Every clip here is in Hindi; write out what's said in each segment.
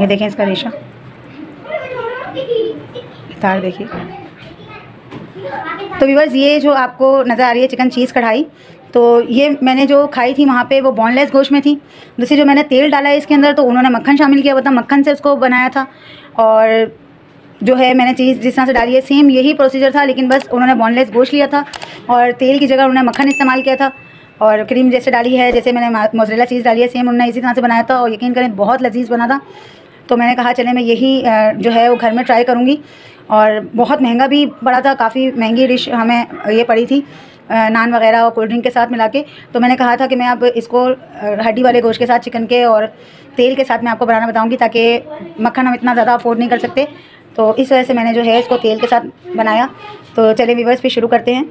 ये देखें इसका रेशा, तार देखिए। तो व्यूअर्स ये जो आपको नज़र आ रही है चिकन चीज़ कढ़ाई, तो ये मैंने जो खाई थी वहाँ पे वो बोनलेस गोश्त में थी। दूसरी जो मैंने तेल डाला है इसके अंदर तो उन्होंने मक्खन शामिल किया हुआ था, मक्खन से उसको बनाया था। और जो है मैंने चीज़ जिस तरह से डाली है सेम यही प्रोसीजर था, लेकिन बस उन्होंने बोनलेस गोश्त लिया था और तेल की जगह उन्होंने मक्खन इस्तेमाल किया था। और क्रीम जैसे डाली है, जैसे मैंने मोज़रेला चीज़ डाली है, सेम उन्होंने इसी तरह से बनाया था और यकीन करें बहुत लजीज़ बना था। तो मैंने कहा चले मैं यही जो है वो घर में ट्राई करूँगी। और बहुत महंगा भी पड़ा था, काफ़ी महंगी डिश हमें ये पड़ी थी नान वगैरह और कोल्ड ड्रिंक के साथ मिला के। तो मैंने कहा था कि मैं अब इसको हड्डी वाले गोश्त के साथ, चिकन के और तेल के साथ मैं आपको बनाना बताऊँगी, ताकि मक्खन हम इतना ज़्यादा अफोर्ड नहीं कर सकते। तो इस वजह से मैंने जो है इसको तेल के साथ बनाया। तो चलिए व्यूअर्स फिर शुरू करते हैं।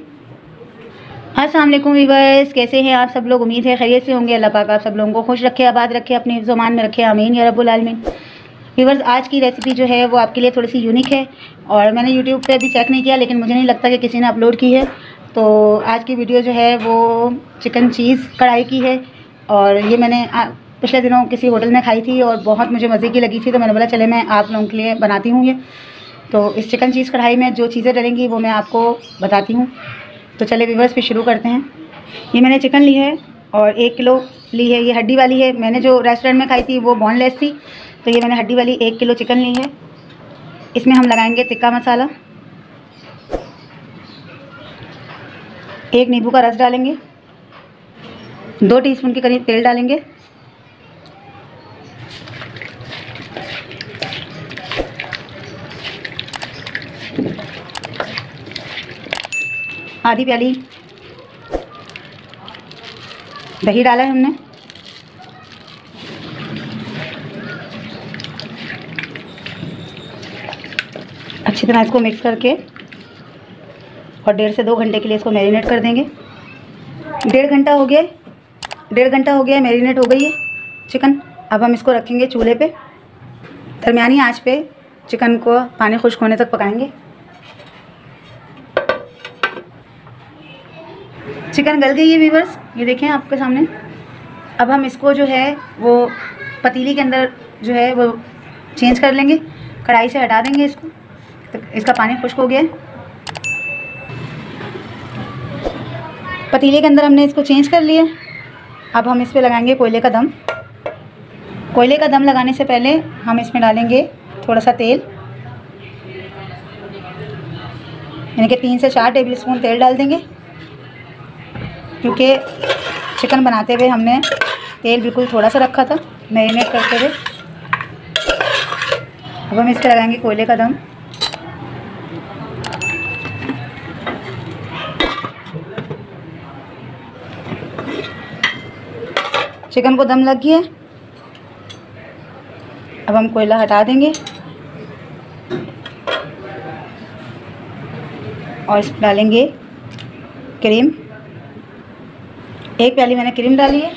अस्सलाम वालेकुम व्यूअर्स, कैसे हैं आप सब लोग? उम्मीद है खैरियत से होंगे। अल्लाह पाक आप सब लोगों को खुश रखे, आबाद रखे, अपने ज़ुबान में रखे, आमीन या रब्बुल आलमीन। व्यूअर्स आज की रेसिपी जो है वो आपके लिए थोड़ी सी यूनिक है और मैंने यूट्यूब पे भी चेक नहीं किया, लेकिन मुझे नहीं लगता कि किसी ने अपलोड की है। तो आज की वीडियो जो है वो चिकन चीज़ कढ़ाई की है और ये मैंने पिछले दिनों किसी होटल में खाई थी और बहुत मुझे मज़े की लगी थी। तो मैंने बोला चले मैं आप लोगों के लिए बनाती हूँ ये। तो इस चिकन चीज़ कढ़ाई में जो चीज़ें डलेंगी वो मैं आपको बताती हूँ। तो चले व्यूअर्स फिर शुरू करते हैं। ये मैंने चिकन ली है और 1 किलो ली है, ये हड्डी वाली है। मैंने जो रेस्टोरेंट में खाई थी वो बोनलेस थी, तो ये मैंने हड्डी वाली 1 किलो चिकन ली है। इसमें हम लगाएंगे टिक्का मसाला, 1 नींबू का रस डालेंगे, 2 टीस्पून के करीब तेल डालेंगे, आधी प्याली दही डाला है हमने, अच्छी तरह इसको मिक्स करके और 1.5 से 2 घंटे के लिए इसको मैरिनेट कर देंगे। 1.5 घंटा हो गया, 1.5 घंटा हो गया मैरिनेट हो गई है चिकन। अब हम इसको रखेंगे चूल्हे पे, दरमियानी आंच पे चिकन को पानी खुश्क होने तक पकाएंगे। चिकन गल गई है व्यूअर्स, ये देखें आपके सामने। अब हम इसको जो है वो पतीली के अंदर जो है वो चेंज कर लेंगे, कढ़ाई से हटा देंगे इसको। तो इसका पानी खुश्क हो गया है, पतीले के अंदर हमने इसको चेंज कर लिया। अब हम इस पे लगाएंगे कोयले का दम। कोयले का दम लगाने से पहले हम इसमें डालेंगे थोड़ा सा तेल, यानी कि 3 से 4 टेबल स्पून तेल डाल देंगे, क्योंकि चिकन बनाते हुए हमने तेल बिल्कुल थोड़ा सा रखा था मैरिनेट करते हुए। अब हम इस पर लगाएंगे कोयले का दम। चिकन को दम लग गया, अब हम कोयला हटा देंगे और इस डालेंगे क्रीम। 1 प्याली मैंने क्रीम डाली है।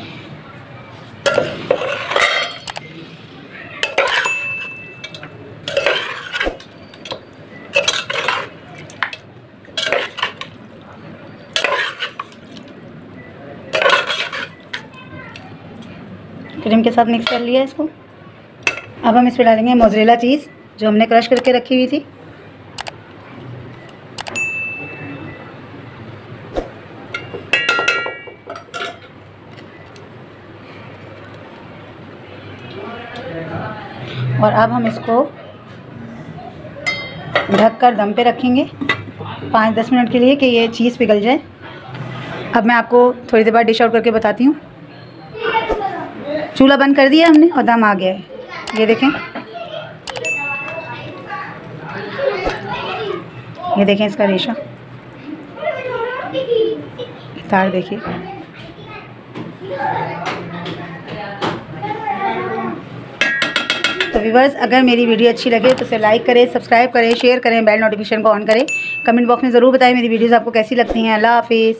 क्रीम के साथ मिक्स कर लिया इसको। अब हम इस पर डालेंगे मोज़रेला चीज़ जो हमने क्रश करके रखी हुई थी। और अब हम इसको ढककर दम पे रखेंगे 5-10 मिनट के लिए कि ये चीज़ पिघल जाए। अब मैं आपको थोड़ी देर बाद डिश आउट करके बताती हूँ। चूल्हा बंद कर दिया हमने और दम आ गया है, ये देखें। ये देखें इसका रेशा, तार देखिए। तो व्यूअर्स अगर मेरी वीडियो अच्छी लगे तो इसे लाइक करें, सब्सक्राइब करें, शेयर करें, बेल नोटिफिकेशन को ऑन करें। कमेंट बॉक्स में ज़रूर बताएं मेरी वीडियोज़ आपको कैसी लगती हैं। अल्लाह हाफिज़।